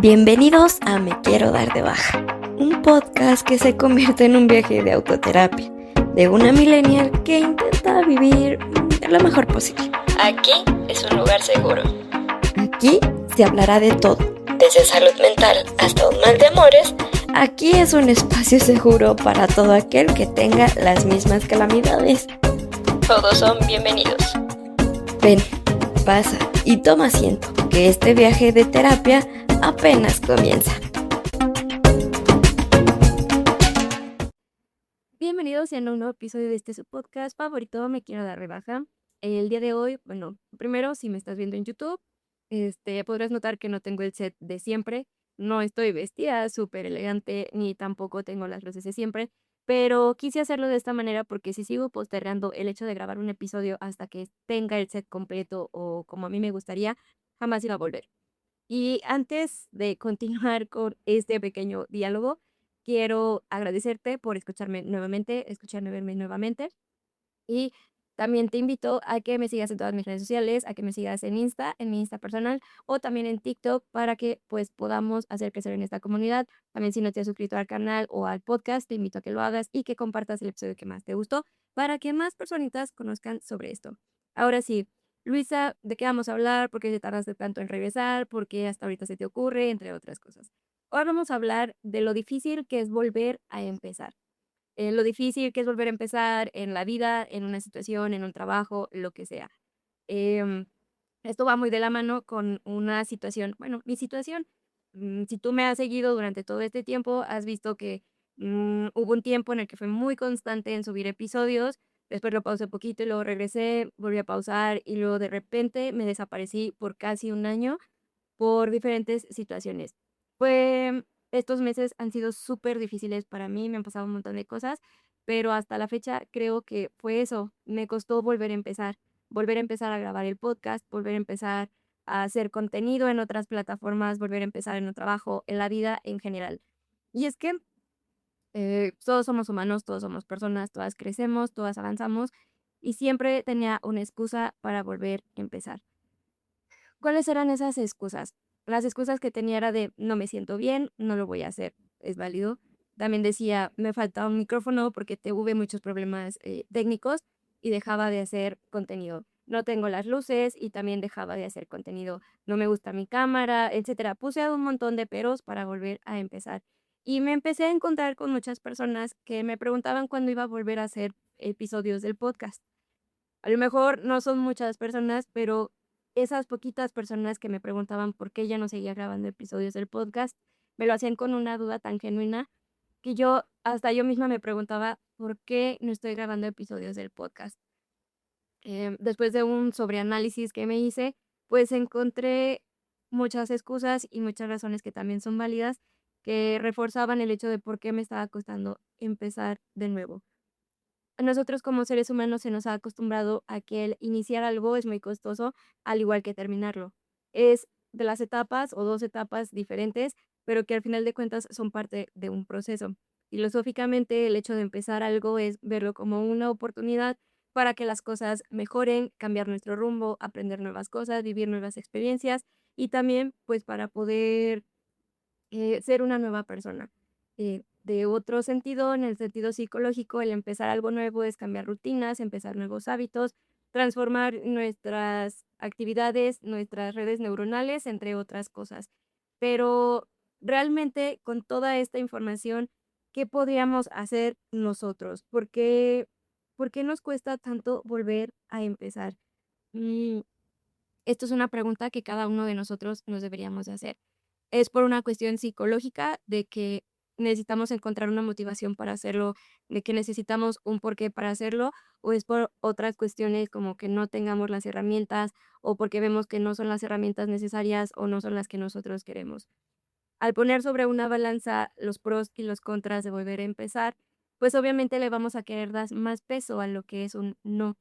Bienvenidos a Me Quiero Dar de Baja, un podcast que se convierte en un viaje de autoterapia de una millennial que intenta vivir lo mejor posible. Aquí es un lugar seguro. Aquí se hablará de todo, desde salud mental hasta un mal de amores. Aquí es un espacio seguro para todo aquel que tenga las mismas calamidades. Todos son bienvenidos. Ven, pasa y toma asiento, que este viaje de terapia apenas comienza. Bienvenidos a un nuevo episodio de su podcast favorito, Me Quiero Dar de Baja. El día de hoy, primero, si me estás viendo en YouTube, podrás notar que no tengo el set de siempre. No estoy vestida súper elegante, ni tampoco tengo las luces de siempre, pero quise hacerlo de esta manera porque si sigo postergando el hecho de grabar un episodio hasta que tenga el set completo o como a mí me gustaría, jamás iba a volver. Y antes de continuar con este pequeño diálogo, quiero agradecerte por escucharme verme nuevamente. Y también te invito a que me sigas en todas mis redes sociales, a que me sigas en mi Insta personal, o también en TikTok para que pues podamos hacer crecer en esta comunidad. También si no te has suscrito al canal o al podcast, te invito a que lo hagas y que compartas el episodio que más te gustó para que más personitas conozcan sobre esto. Ahora sí, Luisa, ¿de qué vamos a hablar? ¿Por qué te tardaste tanto en regresar? ¿Por qué hasta ahorita se te ocurre? Entre otras cosas. Hoy vamos a hablar de lo difícil que es volver a empezar. Lo difícil que es volver a empezar en la vida, en una situación, en un trabajo, lo que sea. Em, Esto va muy de la mano con una situación, mi situación. Si tú me has seguido durante todo este tiempo, has visto que hubo un tiempo en el que fue muy constante en subir episodios, después lo pausé poquito y luego regresé, volví a pausar y luego de repente me desaparecí por casi un año por diferentes situaciones. Estos meses han sido súper difíciles para mí, me han pasado un montón de cosas, pero hasta la fecha creo que fue eso, me costó volver a empezar a grabar el podcast, volver a empezar a hacer contenido en otras plataformas, volver a empezar en un trabajo, en la vida en general. Y es que todos somos humanos, todos somos personas, todas crecemos, todas avanzamos y siempre tenía una excusa para volver a empezar. ¿Cuáles eran esas excusas? Las excusas que tenía era de no me siento bien, no lo voy a hacer, es válido. También decía, me falta un micrófono porque tuve muchos problemas técnicos y dejaba de hacer contenido. No tengo las luces y también dejaba de hacer contenido. No me gusta mi cámara, etcétera. Puse un montón de peros para volver a empezar. Y me empecé a encontrar con muchas personas que me preguntaban cuándo iba a volver a hacer episodios del podcast. A lo mejor no son muchas personas, pero esas poquitas personas que me preguntaban por qué ya no seguía grabando episodios del podcast, me lo hacían con una duda tan genuina que hasta yo misma me preguntaba por qué no estoy grabando episodios del podcast. Después de un sobreanálisis que me hice, pues encontré muchas excusas y muchas razones que también son válidas que reforzaban el hecho de por qué me estaba costando empezar de nuevo. A nosotros como seres humanos se nos ha acostumbrado a que el iniciar algo es muy costoso, al igual que terminarlo. Es de las etapas o dos etapas diferentes, pero que al final de cuentas son parte de un proceso. Filosóficamente, el hecho de empezar algo es verlo como una oportunidad para que las cosas mejoren, cambiar nuestro rumbo, aprender nuevas cosas, vivir nuevas experiencias y también pues para poder ser una nueva persona. De otro sentido, en el sentido psicológico, el empezar algo nuevo es cambiar rutinas, empezar nuevos hábitos, transformar nuestras actividades, nuestras redes neuronales, entre otras cosas. Pero realmente con toda esta información, ¿qué podríamos hacer nosotros? ¿Por qué nos cuesta tanto volver a empezar? Mm, Esto es una pregunta que cada uno de nosotros nos deberíamos de hacer. Es por una cuestión psicológica de que necesitamos encontrar una motivación para hacerlo, de que necesitamos un porqué para hacerlo, o es por otras cuestiones como que no tengamos las herramientas o porque vemos que no son las herramientas necesarias o no son las que nosotros queremos. Al poner sobre una balanza los pros y los contras de volver a empezar, pues obviamente le vamos a querer dar más peso a lo que es un no,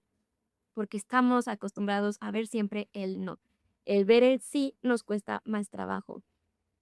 porque estamos acostumbrados a ver siempre el no. El ver el sí nos cuesta más trabajo.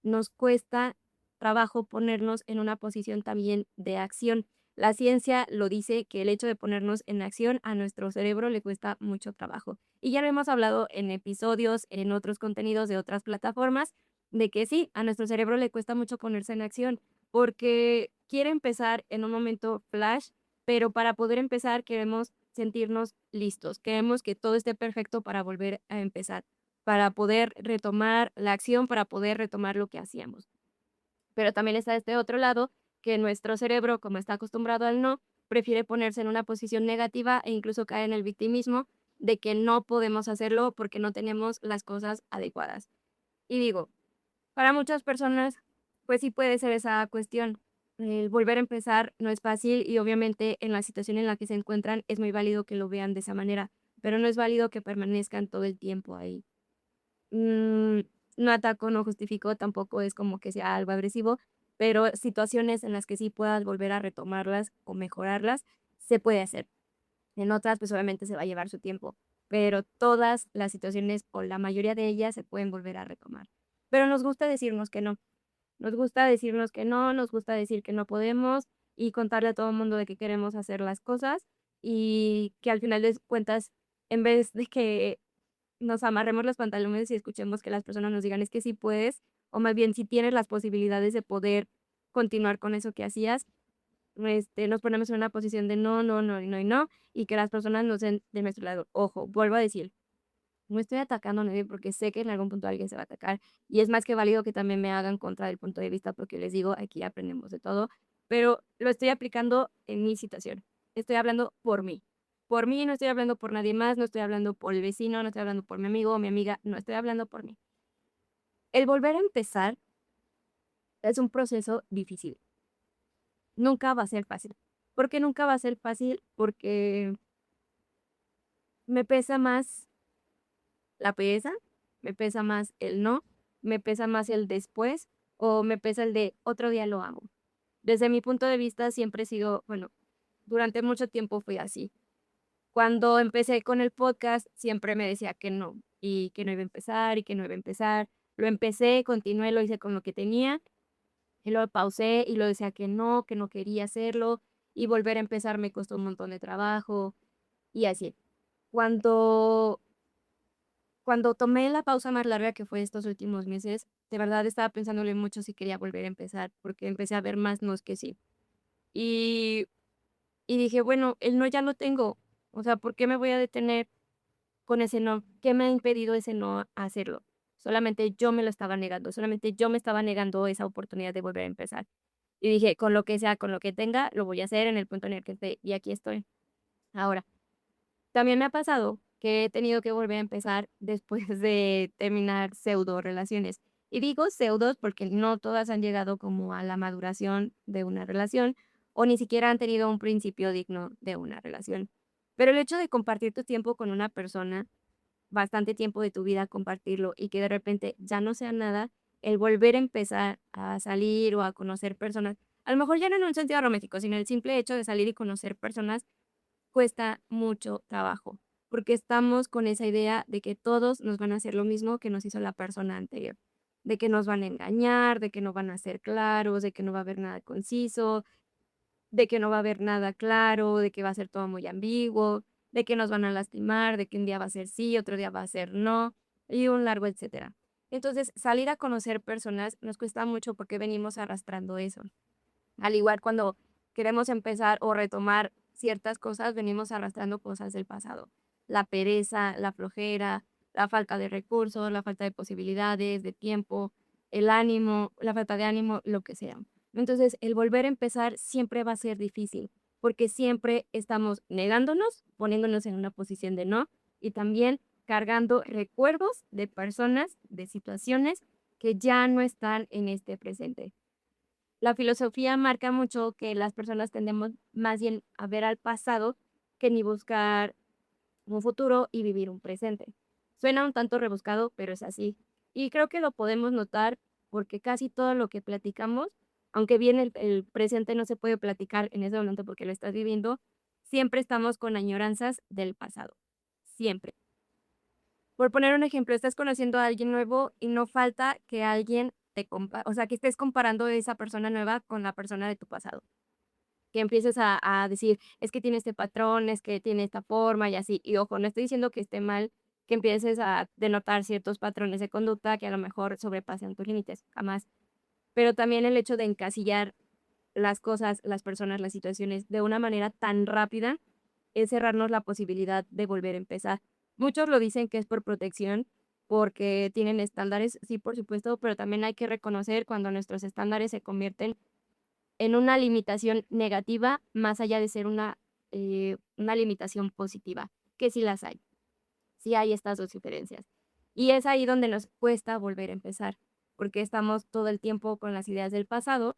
Nos cuesta trabajo ponernos en una posición también de acción. La ciencia lo dice que el hecho de ponernos en acción a nuestro cerebro le cuesta mucho trabajo. Y ya lo hemos hablado en episodios, en otros contenidos de otras plataformas, de que sí, a nuestro cerebro le cuesta mucho ponerse en acción, porque quiere empezar en un momento flash, pero para poder empezar queremos sentirnos listos, queremos que todo esté perfecto para volver a empezar, para poder retomar la acción, para poder retomar lo que hacíamos. Pero también está este otro lado, que nuestro cerebro, como está acostumbrado al no, prefiere ponerse en una posición negativa e incluso cae en el victimismo de que no podemos hacerlo porque no tenemos las cosas adecuadas. Y digo, para muchas personas, pues sí puede ser esa cuestión. El volver a empezar no es fácil y obviamente en la situación en la que se encuentran es muy válido que lo vean de esa manera, pero no es válido que permanezcan todo el tiempo ahí. Mm, no ataco, no justifico, tampoco es como que sea algo agresivo, pero situaciones en las que sí puedas volver a retomarlas o mejorarlas, se puede hacer. En otras, pues obviamente se va a llevar su tiempo, pero todas las situaciones o la mayoría de ellas se pueden volver a retomar. Pero nos gusta decirnos que no. Nos gusta decirnos que no, nos gusta decir que no podemos y contarle a todo el mundo de que queremos hacer las cosas y que al final de cuentas, en vez de que nos amarremos los pantalones y escuchemos que las personas nos digan: "Es que sí puedes", o más bien, si tienes las posibilidades de poder continuar con eso que hacías, nos ponemos en una posición de no, no, no, y no, y no, y que las personas no estén de nuestro lado. Ojo, vuelvo a decir, no estoy atacando a nadie porque sé que en algún punto alguien se va a atacar, y es más que válido que también me hagan contra del punto de vista, porque les digo, aquí aprendemos de todo, pero lo estoy aplicando en mi situación. Estoy hablando por mí. Por mí, no estoy hablando por nadie más, no estoy hablando por el vecino, no estoy hablando por mi amigo o mi amiga, no estoy hablando por mí. El volver a empezar es un proceso difícil. Nunca va a ser fácil. ¿Por qué nunca va a ser fácil? Porque me pesa más la pereza, me pesa más el no, me pesa más el después o me pesa el de otro día lo hago. Desde mi punto de vista siempre he sido, bueno, durante mucho tiempo fui así. Cuando empecé con el podcast siempre me decía que no y que no iba a empezar y que no iba a empezar. Lo empecé, continué, lo hice con lo que tenía y lo pausé y lo decía que no quería hacerlo y volver a empezar me costó un montón de trabajo y así. Cuando Cuando tomé la pausa más larga, que fue estos últimos meses, de verdad estaba pensándole mucho si quería volver a empezar, porque empecé a ver más nos que sí. Y y dije: "Bueno, el no ya lo tengo, o sea, ¿por qué me voy a detener con ese no? ¿Qué me ha impedido ese no a hacerlo?". Solamente yo me lo estaba negando, solamente yo me estaba negando esa oportunidad de volver a empezar. Y dije: "Con lo que sea, con lo que tenga, lo voy a hacer en el punto en el que esté", y aquí estoy. Ahora también me ha pasado que he tenido que volver a empezar después de terminar pseudo relaciones. Y digo pseudos porque no todas han llegado como a la maduración de una relación o ni siquiera han tenido un principio digno de una relación. Pero el hecho de compartir tu tiempo con una persona, bastante tiempo de tu vida compartirlo y que de repente ya no sea nada, el volver a empezar a salir o a conocer personas, a lo mejor ya no en un sentido romántico, sino el simple hecho de salir y conocer personas cuesta mucho trabajo, porque estamos con esa idea de que todos nos van a hacer lo mismo que nos hizo la persona anterior, de que nos van a engañar, de que no van a ser claros, de que no va a haber nada conciso, de que no va a haber nada claro, de que va a ser todo muy ambiguo, de que nos van a lastimar, de que un día va a ser sí, otro día va a ser no, y un largo etcétera. Entonces, salir a conocer personas nos cuesta mucho porque venimos arrastrando eso. Al igual cuando queremos empezar o retomar ciertas cosas, venimos arrastrando cosas del pasado. La pereza, la flojera, la falta de recursos, la falta de posibilidades, de tiempo, el ánimo, la falta de ánimo, lo que sea. Entonces, el volver a empezar siempre va a ser difícil, porque siempre estamos negándonos, poniéndonos en una posición de no, y también cargando recuerdos de personas, de situaciones que ya no están en este presente. La filosofía marca mucho que las personas tendemos más bien a ver al pasado que ni buscar un futuro y vivir un presente. Suena un tanto rebuscado, pero es así. Y creo que lo podemos notar porque casi todo lo que platicamos, aunque bien el presente no se puede platicar en ese momento porque lo estás viviendo, siempre estamos con añoranzas del pasado. Siempre. Por poner un ejemplo, estás conociendo a alguien nuevo y no falta que alguien o sea, que estés comparando esa persona nueva con la persona de tu pasado. Que empieces a decir, es que tiene este patrón, es que tiene esta forma y así. Y ojo, no estoy diciendo que esté mal que empieces a denotar ciertos patrones de conducta que a lo mejor sobrepasan tus límites, jamás. Pero también el hecho de encasillar las cosas, las personas, las situaciones de una manera tan rápida es cerrarnos la posibilidad de volver a empezar. Muchos lo dicen que es por protección, porque tienen estándares, sí, por supuesto, pero también hay que reconocer cuando nuestros estándares se convierten en una limitación negativa, más allá de ser una limitación positiva, que sí las hay, sí hay estas dos diferencias. Y es ahí donde nos cuesta volver a empezar, porque estamos todo el tiempo con las ideas del pasado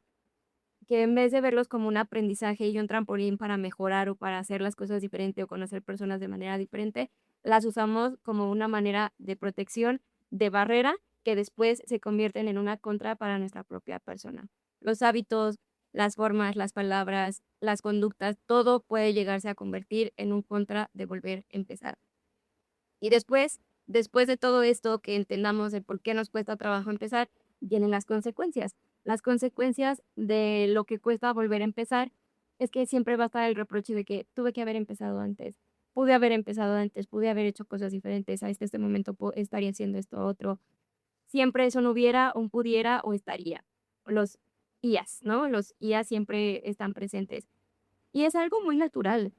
que en vez de verlos como un aprendizaje y un trampolín para mejorar o para hacer las cosas diferente o conocer personas de manera diferente, las usamos como una manera de protección, de barrera, que después se convierten en una contra para nuestra propia persona. Los hábitos, las formas, las palabras, las conductas, todo puede llegarse a convertir en un contra de volver a empezar. Y después de todo esto, que entendamos de por qué nos cuesta trabajo empezar, vienen las consecuencias. Las consecuencias de lo que cuesta volver a empezar es que siempre va a estar el reproche de que tuve que haber empezado antes, pude haber empezado antes, pude haber hecho cosas diferentes, a este momento estaría haciendo esto otro. Siempre eso no hubiera, un pudiera o estaría. Los IAs, ¿no? Los IAs siempre están presentes. Y es algo muy natural.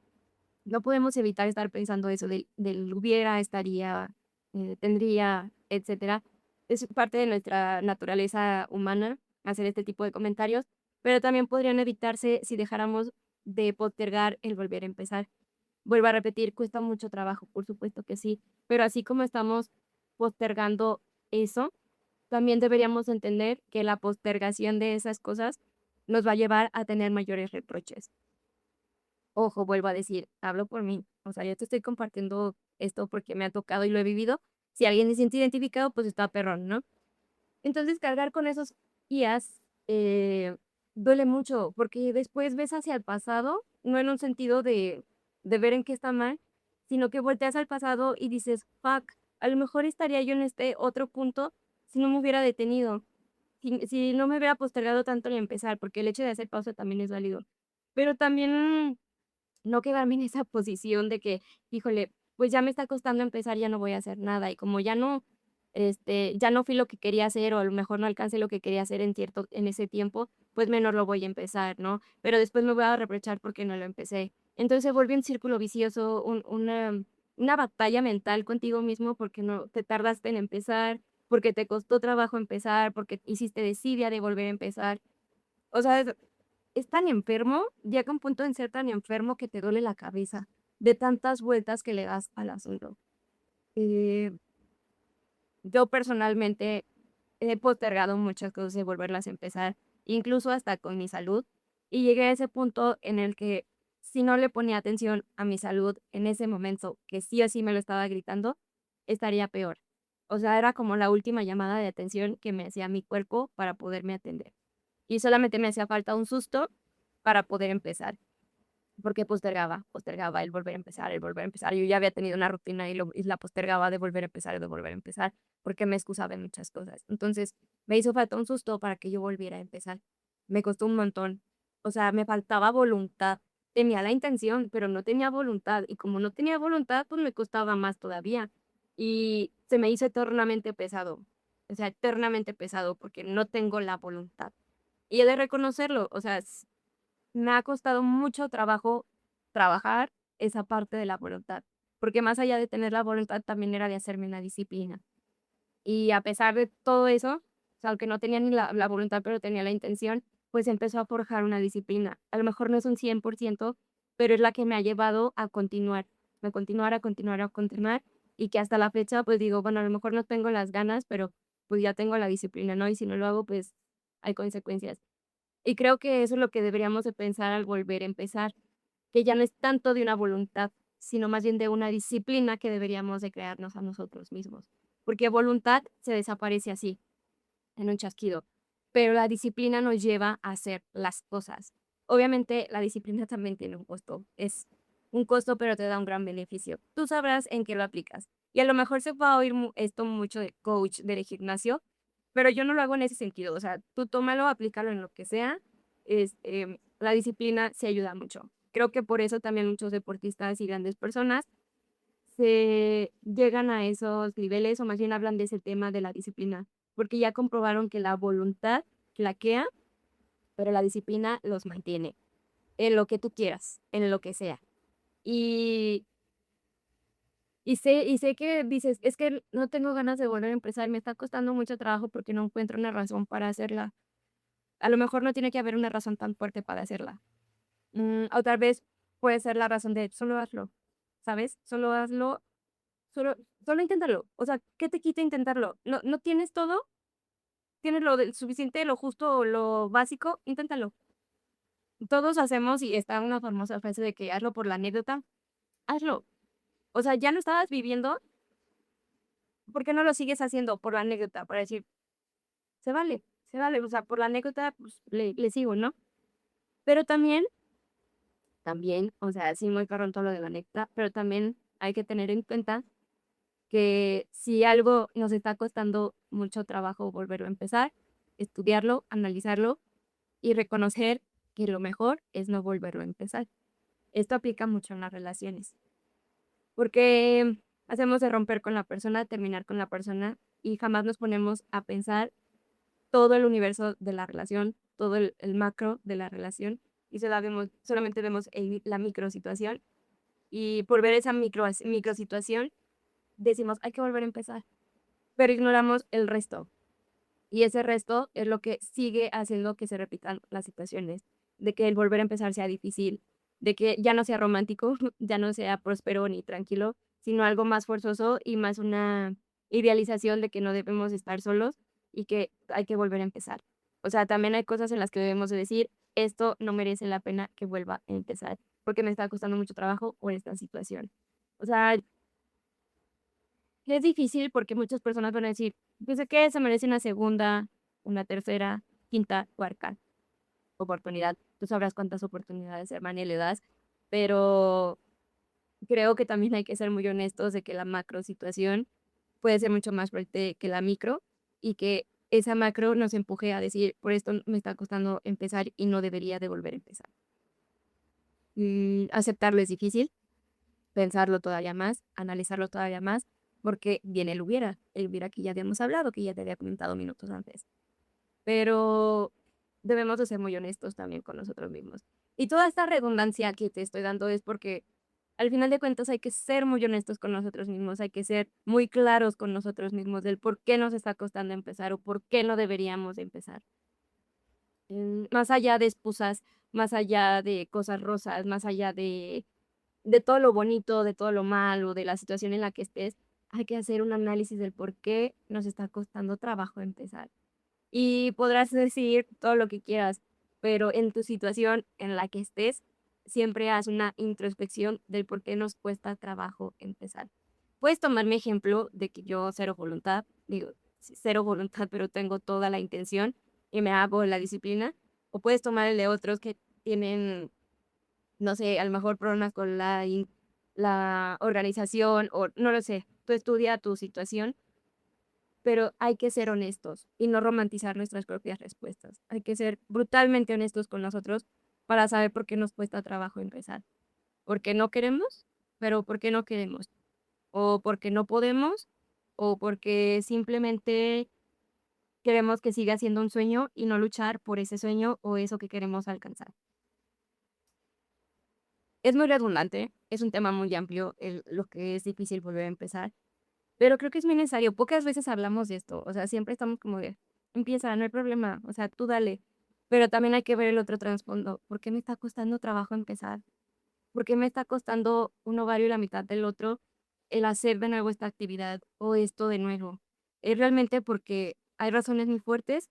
No podemos evitar estar pensando eso del hubiera, estaría, tendría, etcétera. Es parte de nuestra naturaleza humana hacer este tipo de comentarios, pero también podrían evitarse si dejáramos de postergar el volver a empezar. Vuelvo a repetir, cuesta mucho trabajo, por supuesto que sí, pero así como estamos postergando eso, también deberíamos entender que la postergación de esas cosas nos va a llevar a tener mayores reproches. Ojo, vuelvo a decir, hablo por mí. O sea, yo te estoy compartiendo esto porque me ha tocado y lo he vivido. Si alguien se siente identificado, pues está perrón, ¿no? Entonces, cargar con esos IAs duele mucho porque después ves hacia el pasado, no en un sentido de ver en qué está mal, sino que volteas al pasado y dices, fuck, a lo mejor estaría yo en este otro punto si no me hubiera detenido, si no me hubiera postergado tanto en empezar, porque el hecho de hacer pausa también es válido. Pero también no quedarme en esa posición de que, híjole, pues ya me está costando empezar, ya no voy a hacer nada. Y como ya no fui lo que quería hacer, o a lo mejor no alcancé lo que quería hacer en ese tiempo, pues menos lo voy a empezar, ¿no? Pero después me voy a reprochar porque no lo empecé. Entonces se vuelve un círculo vicioso, una batalla mental contigo mismo porque no te tardaste en empezar, porque te costó trabajo empezar, porque hiciste desidia de volver a empezar. O sea, es tan enfermo, llega un punto en ser tan enfermo que te duele la cabeza de tantas vueltas que le das al asunto. Eh, yo personalmente he postergado muchas cosas de volverlas a empezar, incluso hasta con mi salud, y llegué a ese punto en el que si no le ponía atención a mi salud en ese momento, que sí o sí me lo estaba gritando, estaría peor. O sea, era como la última llamada de atención que me hacía mi cuerpo para poderme atender. Y solamente me hacía falta un susto para poder empezar, porque postergaba el volver a empezar, el volver a empezar. Yo ya había tenido una rutina y la postergaba de volver a empezar y de volver a empezar, porque me excusaba en muchas cosas. Entonces, me hizo falta un susto para que yo volviera a empezar. Me costó un montón. O sea, me faltaba voluntad. Tenía la intención, pero no tenía voluntad. Y como no tenía voluntad, pues me costaba más todavía. Y se me hizo eternamente pesado. O sea, eternamente pesado, porque no tengo la voluntad. Y he de reconocerlo, o sea, me ha costado mucho trabajo trabajar esa parte de la voluntad, porque más allá de tener la voluntad también era de hacerme una disciplina. Y a pesar de todo eso, o sea, aunque no tenía ni la voluntad, pero tenía la intención, pues empezó a forjar una disciplina. A lo mejor no es un 100%, pero es la que me ha llevado a continuar, a continuar, a continuar, y que hasta la fecha, pues digo, bueno, a lo mejor no tengo las ganas, pero pues ya tengo la disciplina, ¿no? Y si no lo hago, pues hay consecuencias. Y creo que eso es lo que deberíamos de pensar al volver a empezar, que ya no es tanto de una voluntad, sino más bien de una disciplina que deberíamos de crearnos a nosotros mismos. Porque voluntad se desaparece así, en un chasquido, pero la disciplina nos lleva a hacer las cosas. Obviamente la disciplina también tiene un costo, es un costo, pero te da un gran beneficio. Tú sabrás en qué lo aplicas. Y a lo mejor se va a oír esto mucho de coach del gimnasio, pero yo no lo hago en ese sentido. O sea, tú tómalo, aplícalo en lo que sea. La disciplina se ayuda mucho. Creo que por eso también muchos deportistas y grandes personas se llegan a esos niveles, o más bien hablan de ese tema de la disciplina, porque ya comprobaron que la voluntad flaquea, pero la disciplina los mantiene en lo que tú quieras, en lo que sea. Y sé que dices: "Es que no tengo ganas de volver a empezar, me está costando mucho trabajo porque no encuentro una razón para hacerla". A lo mejor no tiene que haber una razón tan fuerte para hacerla. O tal vez puede ser la razón de solo hazlo, ¿sabes? Solo hazlo, solo solo inténtalo. O sea, ¿qué te quita intentarlo? ¿No tienes todo? ¿Tienes lo del suficiente, lo justo o lo básico? Inténtalo. Todos hacemos, y está una famosa frase de que hazlo por la anécdota, hazlo. O sea, ya lo estabas viviendo, ¿por qué no lo sigues haciendo por la anécdota? Para decir, se vale, o sea, por la anécdota, pues, le sigo, ¿no? Pero también, o sea, sí, muy cabrón todo lo de la anécdota, pero también hay que tener en cuenta que si algo nos está costando mucho trabajo volverlo a empezar, estudiarlo, analizarlo y reconocer que lo mejor es no volverlo a empezar. Esto aplica mucho en las relaciones, porque hacemos de romper con la persona, terminar con la persona y jamás nos ponemos a pensar todo el universo de la relación, todo el macro de la relación y solamente vemos la micro situación y por ver esa micro situación decimos hay que volver a empezar, pero ignoramos el resto. Y ese resto es lo que sigue haciendo que se repitan las situaciones, de que el volver a empezar sea difícil, de que ya no sea romántico, ya no sea próspero ni tranquilo, sino algo más forzoso y más una idealización de que no debemos estar solos y que hay que volver a empezar. O sea, también hay cosas en las que debemos de decir, esto no merece la pena que vuelva a empezar, porque me está costando mucho trabajo por esta situación. O sea, es difícil porque muchas personas van a decir, pues, ¿de qué se merece una segunda, una tercera, quinta, cuarta oportunidad? Tú sabrás cuántas oportunidades, hermana, le das, pero creo que también hay que ser muy honestos de que la macro situación puede ser mucho más fuerte que la micro y que esa macro nos empuje a decir, por esto me está costando empezar y no debería de volver a empezar. Aceptarlo es difícil, pensarlo todavía más, analizarlo todavía más, porque viene el hubiera que ya habíamos hablado, que ya te había comentado minutos antes. Pero debemos de ser muy honestos también con nosotros mismos. Y toda esta redundancia que te estoy dando es porque al final de cuentas hay que ser muy honestos con nosotros mismos, hay que ser muy claros con nosotros mismos del por qué nos está costando empezar o por qué no deberíamos de empezar. Más allá de excusas, más allá de cosas rosas, más allá de todo lo bonito, de todo lo malo, de la situación en la que estés, hay que hacer un análisis del por qué nos está costando trabajo empezar. Y podrás decir todo lo que quieras, pero en tu situación en la que estés, siempre haz una introspección del por qué nos cuesta trabajo empezar. Puedes tomar mi ejemplo de que yo cero voluntad, digo, sí, cero voluntad, pero tengo toda la intención y me hago la disciplina, o puedes tomar el de otros que tienen no sé, a lo mejor problemas con la organización o no lo sé, tú estudia tu situación, pero hay que ser honestos y no romantizar nuestras propias respuestas. Hay que ser brutalmente honestos con nosotros para saber por qué nos cuesta trabajo empezar. ¿Porque no queremos? Pero ¿por qué no queremos? ¿O porque no podemos? ¿O porque simplemente queremos que siga siendo un sueño y no luchar por ese sueño o eso que queremos alcanzar? Es muy redundante, es un tema muy amplio, lo que es difícil volver a empezar, pero creo que es muy necesario. Pocas veces hablamos de esto, o sea, siempre estamos como de, empieza, no hay problema, o sea, tú dale, pero también hay que ver el otro trasfondo. ¿Por qué me está costando trabajo empezar? ¿Por qué me está costando un ovario y la mitad del otro el hacer de nuevo esta actividad o esto de nuevo? ¿Es realmente porque hay razones muy fuertes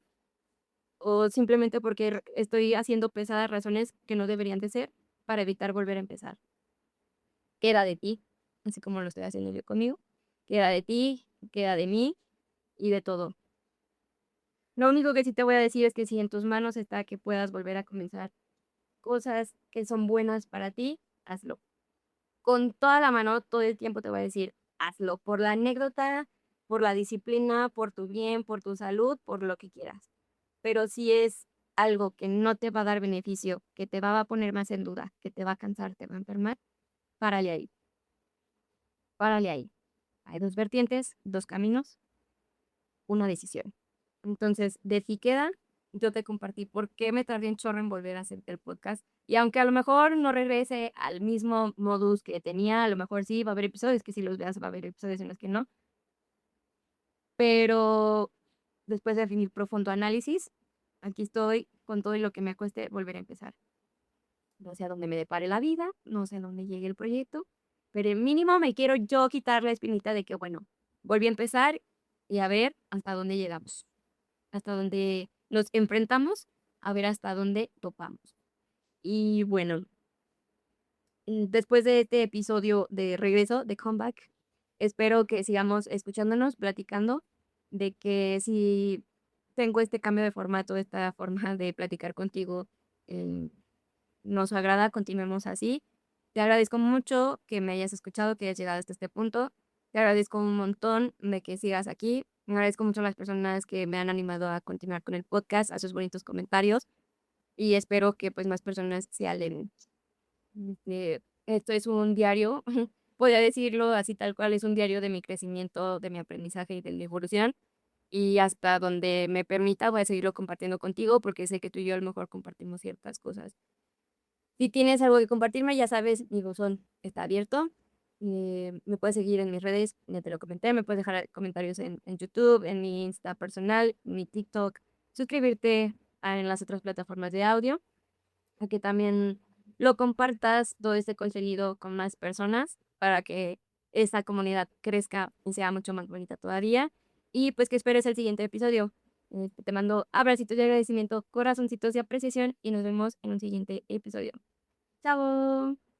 o simplemente porque estoy haciendo pesadas razones que no deberían de ser para evitar volver a empezar? Queda de ti, así como lo estoy haciendo yo conmigo. Queda de ti, queda de mí y de todo. Lo único que sí te voy a decir es que si en tus manos está que puedas volver a comenzar cosas que son buenas para ti, hazlo. Con toda la mano, todo el tiempo te voy a decir, hazlo. Por la anécdota, por la disciplina, por tu bien, por tu salud, por lo que quieras. Pero si es algo que no te va a dar beneficio, que te va a poner más en duda, que te va a cansar, te va a enfermar, párale ahí. párale ahí. Hay dos vertientes, dos caminos, una decisión. Entonces, de ti queda, yo te compartí por qué me tardé un chorro en volver a hacer el podcast. Y aunque a lo mejor no regrese al mismo modus que tenía, a lo mejor sí va a haber episodios que si los veas va a haber episodios en los que no. Pero después de definir profundo análisis, aquí estoy con todo y lo que me cueste volver a empezar. No sé a dónde me depare la vida, no sé a dónde llegue el proyecto, pero el mínimo me quiero yo quitar la espinita de que, bueno, volví a empezar y a ver hasta dónde llegamos, hasta dónde nos enfrentamos, a ver hasta dónde topamos. Y bueno, después de este episodio de regreso, de comeback, espero que sigamos escuchándonos, platicando, de que si tengo este cambio de formato, esta forma de platicar contigo, eh, nos agrada, continuemos así. Te agradezco mucho que me hayas escuchado, que hayas llegado hasta este punto. Te agradezco un montón de que sigas aquí. Me agradezco mucho a las personas que me han animado a continuar con el podcast, a sus bonitos comentarios y espero que pues más personas se alegren. Esto es un diario, podría decirlo así tal cual, es un diario de mi crecimiento, de mi aprendizaje y de mi evolución. Y hasta donde me permita voy a seguirlo compartiendo contigo porque sé que tú y yo a lo mejor compartimos ciertas cosas. Si tienes algo que compartirme, ya sabes, mi buzón está abierto. Me puedes seguir en mis redes, ya te lo comenté. Me puedes dejar comentarios en YouTube, en mi Insta personal, en mi TikTok. Suscribirte en las otras plataformas de audio. A que también lo compartas todo este contenido con más personas para que esta comunidad crezca y sea mucho más bonita todavía. Y pues que esperes el siguiente episodio. Te mando abracitos de agradecimiento, corazoncitos de apreciación y nos vemos en un siguiente episodio. ¡Chao!